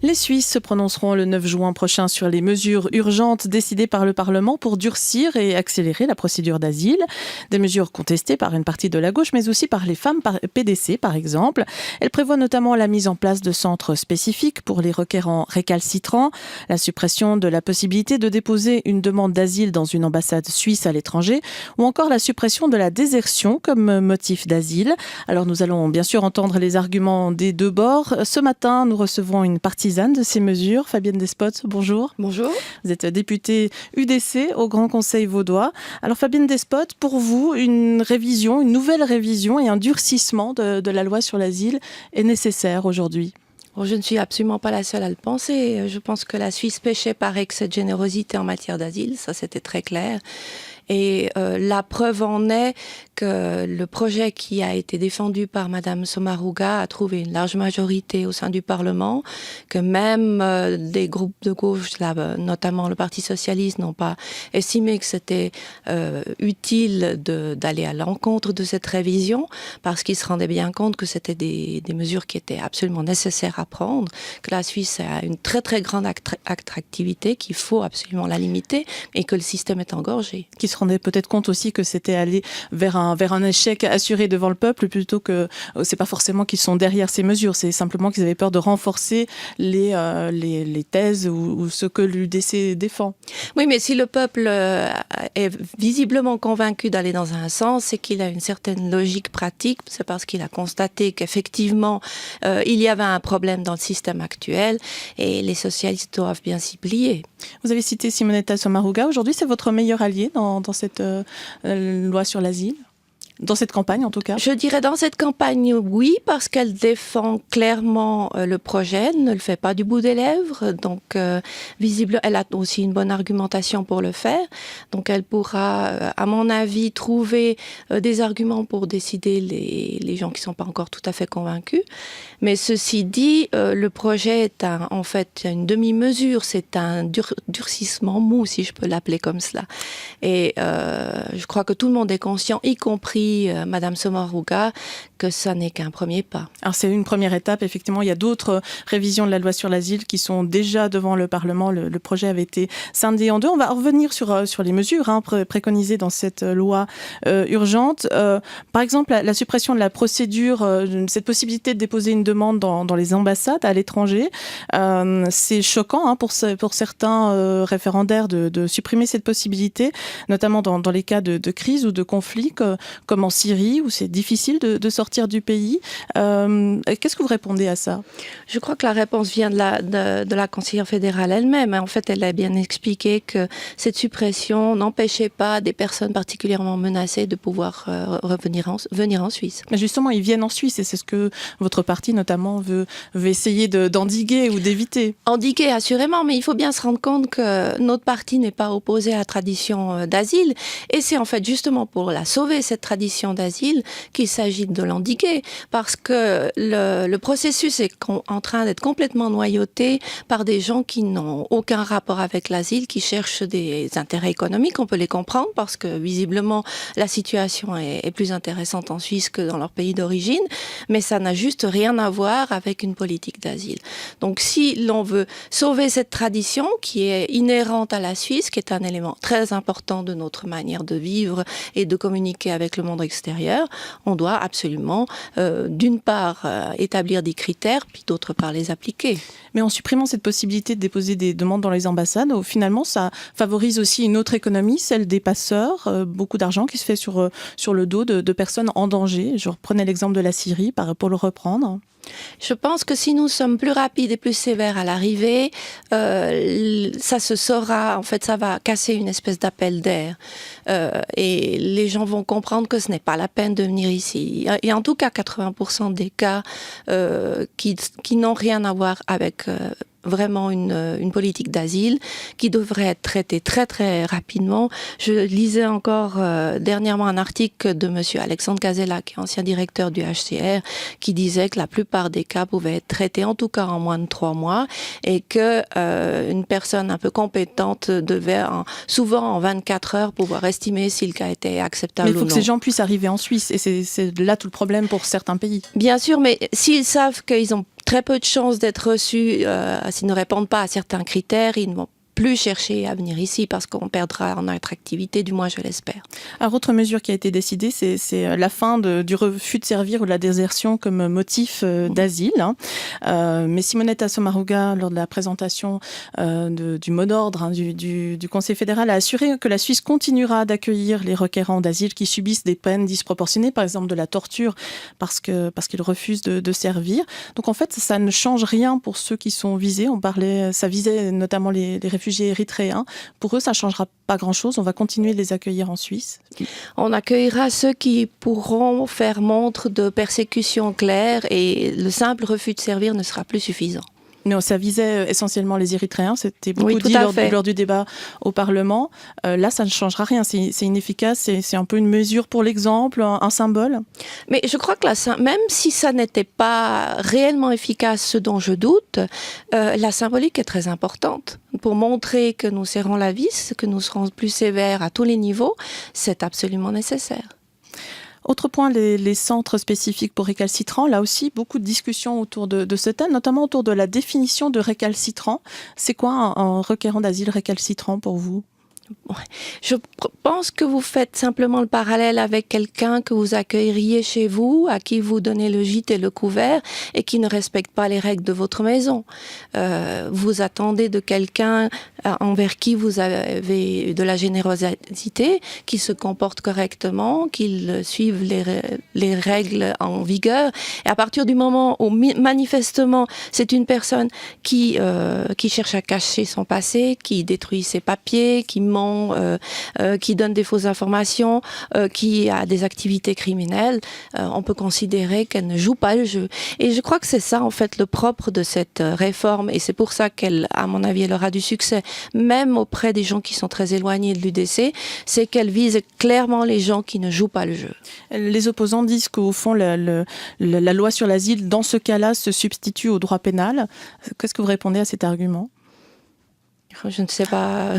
Les Suisses se prononceront le 9 juin prochain sur les mesures urgentes décidées par le Parlement pour durcir et accélérer la procédure d'asile. Des mesures contestées par une partie de la gauche, mais aussi par les femmes PDC, par exemple. Elles prévoient notamment la mise en place de centres spécifiques pour les requérants récalcitrants, la suppression de la possibilité de déposer une demande d'asile dans une ambassade suisse à l'étranger, ou encore la suppression de la désertion comme motif d'asile. Alors nous allons bien sûr entendre les arguments des deux bords. Ce matin, nous recevons une partisane de ces mesures. Fabienne Despots, bonjour. Bonjour. Vous êtes députée UDC au Grand Conseil vaudois. Alors Fabienne Despots, pour vous, une nouvelle révision et un durcissement de la loi sur l'asile est nécessaire aujourd'hui? Je ne suis absolument pas la seule à le penser. Je pense que la Suisse péchait par excès de générosité en matière d'asile, ça c'était très clair. Et la preuve en est que le projet qui a été défendu par Madame Sommaruga a trouvé une large majorité au sein du Parlement, que même des groupes de gauche, là, notamment le Parti socialiste, n'ont pas estimé que c'était utile d'aller à l'encontre de cette révision, parce qu'ils se rendaient bien compte que c'était des mesures qui étaient absolument nécessaires à prendre, que la Suisse a une très très grande attractivité, qu'il faut absolument la limiter, et que le système est engorgé. Qui se rendaient peut-être compte aussi que c'était aller vers un échec assuré devant le peuple, plutôt que c'est pas forcément qu'ils sont derrière ces mesures, c'est simplement qu'ils avaient peur de renforcer les thèses ou ce que l'UDC défend. Oui, mais si le peuple est visiblement convaincu d'aller dans un sens, c'est qu'il a une certaine logique pratique, c'est parce qu'il a constaté qu'effectivement il y avait un problème dans le système actuel et les socialistes doivent bien s'y plier. Vous avez cité Simonetta Sommaruga, aujourd'hui c'est votre meilleur allié dans cette loi sur l'asile? Dans cette campagne, en tout cas? Je dirais dans cette campagne, oui, parce qu'elle défend clairement le projet, elle ne le fait pas du bout des lèvres, donc visible, elle a aussi une bonne argumentation pour le faire, donc elle pourra, à mon avis, trouver des arguments pour décider les gens qui ne sont pas encore tout à fait convaincus. Mais ceci dit, le projet est en fait une demi-mesure, c'est un durcissement mou, si je peux l'appeler comme cela. Et je crois que tout le monde est conscient, y compris Madame Sommaruga, que ça n'est qu'un premier pas. Alors c'est une première étape, effectivement. Il y a d'autres révisions de la loi sur l'asile qui sont déjà devant le Parlement. Le projet avait été scindé en deux. On va revenir sur les mesures préconisées dans cette loi urgente. Par exemple, la suppression de la procédure, cette possibilité de déposer une demande dans les ambassades à l'étranger. C'est choquant pour certains référendaires de supprimer cette possibilité, notamment dans les cas de crise ou de conflit, comme en Syrie, où c'est difficile de sortir du pays. Qu'est-ce que vous répondez à ça? Je crois que la réponse vient de la conseillère fédérale elle-même. En fait, elle a bien expliqué que cette suppression n'empêchait pas des personnes particulièrement menacées de pouvoir venir en Suisse. Mais justement, ils viennent en Suisse et c'est ce que votre parti notamment veut essayer d'endiguer ou d'éviter. Endiguer, assurément, mais il faut bien se rendre compte que notre parti n'est pas opposé à la tradition d'asile et c'est en fait justement pour la sauver, cette tradition d'asile, qu'il s'agit de l'endiguer, parce que le processus est en train d'être complètement noyauté par des gens qui n'ont aucun rapport avec l'asile, qui cherchent des intérêts économiques. On peut les comprendre, parce que visiblement la situation est plus intéressante en Suisse que dans leur pays d'origine, mais ça n'a juste rien à voir avec une politique d'asile. Donc si l'on veut sauver cette tradition qui est inhérente à la Suisse, qui est un élément très important de notre manière de vivre et de communiquer avec le monde extérieur, on doit absolument, d'une part, établir des critères, puis d'autre part, les appliquer. Mais en supprimant cette possibilité de déposer des demandes dans les ambassades, finalement, ça favorise aussi une autre économie, celle des passeurs. Beaucoup d'argent qui se fait sur le dos de personnes en danger. Je reprenais l'exemple de la Syrie pour le reprendre. Je pense que si nous sommes plus rapides et plus sévères à l'arrivée, ça se saura, en fait ça va casser une espèce d'appel d'air et les gens vont comprendre que ce n'est pas la peine de venir ici. Et en tout cas 80% des cas qui n'ont rien à voir avec vraiment une politique d'asile qui devrait être traitée très très rapidement. Je lisais encore dernièrement un article de monsieur Alexandre Casella, qui est ancien directeur du HCR, qui disait que la plupart des cas pouvaient être traités en tout cas en moins de 3 mois et que une personne un peu compétente devait souvent en 24 heures pouvoir estimer si le cas était acceptable ou non. Mais il faut que ces gens puissent arriver en Suisse et c'est là tout le problème pour certains pays. Bien sûr, mais s'ils savent qu'ils ont très peu de chances d'être reçus, s'ils ne répondent pas à certains critères, ils ne vont plus chercher à venir ici parce qu'on perdra en attractivité, du moins je l'espère. Alors, autre mesure qui a été décidée, c'est la fin du refus de servir ou de la désertion comme motif d'asile. Mais Simonetta Sommaruga, lors de la présentation du mot d'ordre du Conseil fédéral, a assuré que la Suisse continuera d'accueillir les requérants d'asile qui subissent des peines disproportionnées, par exemple de la torture, parce qu'ils refusent de servir. Donc en fait, ça ne change rien pour ceux qui sont visés. Ça visait notamment les réfugiés érythréens. Pour eux, ça ne changera pas grand-chose. On va continuer de les accueillir en Suisse. On accueillera ceux qui pourront faire montre de persécution claire et le simple refus de servir ne sera plus suffisant. Non, ça visait essentiellement les Érythréens. C'était beaucoup dit lors du débat au Parlement. Là, ça ne changera rien. C'est inefficace. C'est un peu une mesure pour l'exemple, un symbole. Mais je crois que même si ça n'était pas réellement efficace, ce dont je doute, la symbolique est très importante. Pour montrer que nous serrons la vis, que nous serons plus sévères à tous les niveaux, c'est absolument nécessaire. Autre point, les centres spécifiques pour récalcitrants. Là aussi, beaucoup de discussions autour de ce thème, notamment autour de la définition de récalcitrant. C'est quoi un requérant d'asile récalcitrant pour vous ? Je pense que vous faites simplement le parallèle avec quelqu'un que vous accueilleriez chez vous, à qui vous donnez le gîte et le couvert et qui ne respecte pas les règles de votre maison. Vous attendez de quelqu'un envers qui vous avez de la générosité, qui se comporte correctement, qu'il suive les règles en vigueur. Et à partir du moment où manifestement c'est une personne qui cherche à cacher son passé, qui détruit ses papiers, qui ment, qui donne des fausses informations, qui a des activités criminelles, on peut considérer qu'elle ne joue pas le jeu. Et je crois que c'est ça, en fait, le propre de cette réforme. Et c'est pour ça qu'elle, à mon avis, elle aura du succès, même auprès des gens qui sont très éloignés de l'UDC, c'est qu'elle vise clairement les gens qui ne jouent pas le jeu. Les opposants disent qu'au fond, la loi sur l'asile, dans ce cas-là, se substitue au droit pénal. Qu'est-ce que vous répondez à cet argument ? Je ne sais pas.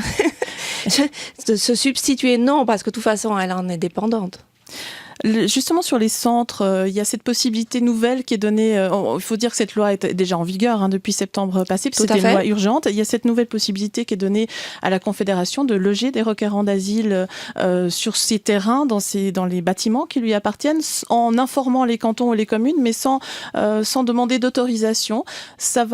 De se substituer, non, parce que de toute façon, elle en est dépendante. Justement, sur les centres, il y a cette possibilité nouvelle qui est donnée. Il faut dire que cette loi est déjà en vigueur depuis septembre passé, parce que c'était une loi urgente. Il y a cette nouvelle possibilité qui est donnée à la Confédération de loger des requérants d'asile sur ces terrains, dans les bâtiments qui lui appartiennent, en informant les cantons et les communes, mais sans demander d'autorisation. Ça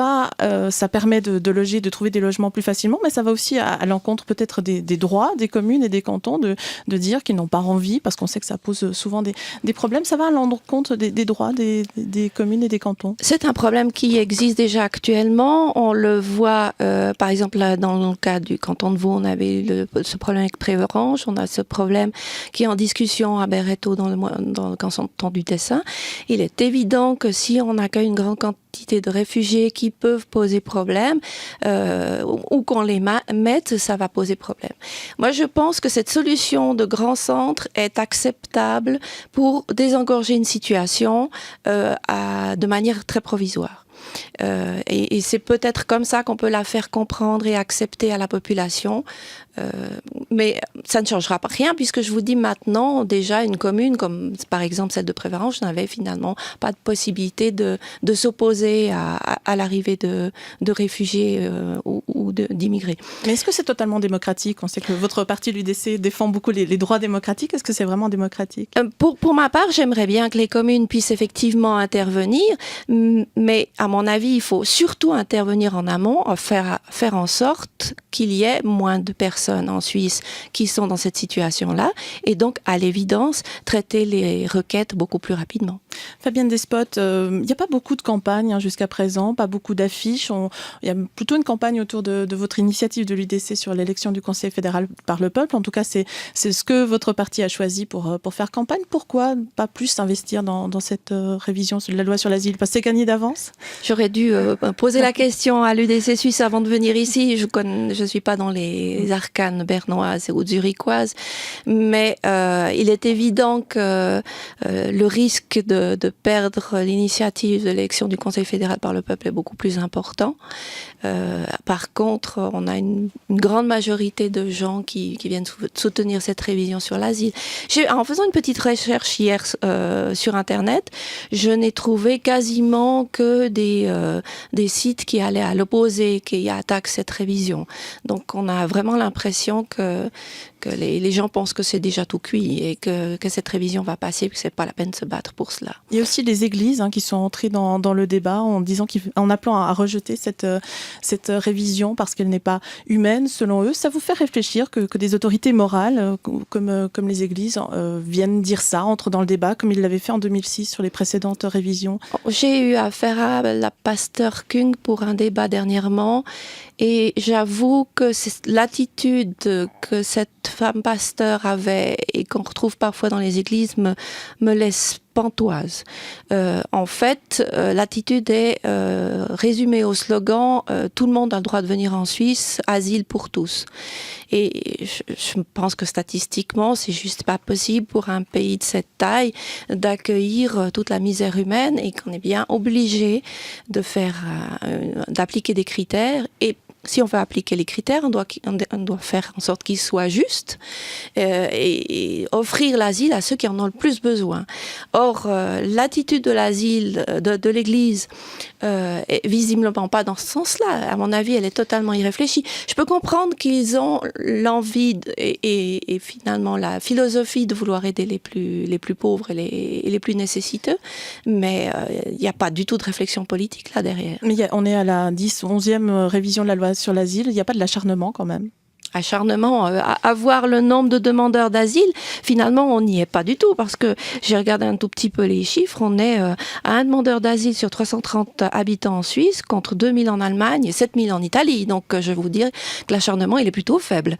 permet de loger, de trouver des logements plus facilement, mais ça va aussi à l'encontre peut-être des droits des communes et des cantons de dire qu'ils n'ont pas envie, parce qu'on sait que ça pose souvent des problèmes. Ça va à l'encontre des droits des communes et des cantons. C'est un problème qui existe déjà actuellement. On le voit, par exemple, là, dans le cas du canton de Vaud, on avait eu ce problème avec Préverange. On a ce problème qui est en discussion à Béréto dans le canton du Tessin. Il est évident que si on accueille une grande quantité de réfugiés qui peuvent poser problème, ou qu'on les mette, ça va poser problème. Moi, je pense que cette solution de grand centre est acceptable pour désengorger une situation de manière très provisoire. Et c'est peut-être comme ça qu'on peut la faire comprendre et accepter à la population. Mais ça ne changera pas rien, puisque je vous dis maintenant, déjà une commune, comme par exemple celle de Préverange, n'avait finalement pas de possibilité de s'opposer à l'arrivée de réfugiés ou d'immigrés. Mais est-ce que c'est totalement démocratique ? On sait que votre parti, l'UDC, défend beaucoup les droits démocratiques. Est-ce que c'est vraiment démocratique ? Pour ma part, j'aimerais bien que les communes puissent effectivement intervenir, mais à mon avis, il faut surtout intervenir en amont, faire en sorte qu'il y ait moins de personnes en Suisse qui sont dans cette situation-là, et donc, à l'évidence, traiter les requêtes beaucoup plus rapidement. Fabienne Despots, il n'y a pas beaucoup de campagnes jusqu'à présent, pas beaucoup d'affiches. Il y a plutôt une campagne autour de votre initiative de l'UDC sur l'élection du Conseil fédéral par le peuple. En tout cas, c'est ce que votre parti a choisi pour faire campagne. Pourquoi pas plus investir dans cette révision de la loi sur l'asile ? Parce que c'est gagné d'avance ? J'aurais dû poser la question à l'UDC Suisse avant de venir ici. Je suis pas dans les arcanes bernoises ou zurichoises, mais il est évident que le risque de perdre l'initiative de l'élection du Conseil fédéral par le peuple est beaucoup plus important. Par contre, on a une grande majorité de gens qui viennent soutenir cette révision sur l'asile. En faisant une petite recherche hier sur Internet, je n'ai trouvé quasiment que des sites qui allaient à l'opposé, qui attaquent cette révision. Donc on a vraiment l'impression que les gens pensent que c'est déjà tout cuit et que cette révision va passer, que c'est pas la peine de se battre pour cela. Il y a aussi les églises qui sont entrées dans le débat en appelant à rejeter cette révision parce qu'elle n'est pas humaine selon eux. Ça vous fait réfléchir que des autorités morales comme les églises viennent dire ça, entrent dans le débat comme ils l'avaient fait en 2006 sur les précédentes révisions? J'ai eu affaire à la pasteur Kung pour un débat dernièrement et j'avoue que c'est l'attitude que cette femme pasteur avait et qu'on retrouve parfois dans les églises me laisse pantoise. En fait, l'attitude est résumée au slogan tout le monde a le droit de venir en Suisse, asile pour tous. Et je pense que statistiquement, c'est juste pas possible pour un pays de cette taille d'accueillir toute la misère humaine et qu'on est bien obligé d'appliquer des critères. Et si on veut appliquer les critères, on doit faire en sorte qu'ils soient justes et offrir l'asile à ceux qui en ont le plus besoin. Or, l'attitude de l'asile de l'Église est visiblement pas dans ce sens-là. À mon avis, elle est totalement irréfléchie. Je peux comprendre qu'ils ont l'envie et finalement la philosophie de vouloir aider les plus pauvres et les plus nécessiteux, mais il n'y a pas du tout de réflexion politique là derrière. Mais on est à la 11e révision de la loi sur l'asile, il n'y a pas de l'acharnement quand même? Acharnement, à voir le nombre de demandeurs d'asile, finalement on n'y est pas du tout parce que j'ai regardé un tout petit peu les chiffres, on est à un demandeur d'asile sur 330 habitants en Suisse contre 2000 en Allemagne et 7000 en Italie, donc je vais vous dire que l'acharnement il est plutôt faible.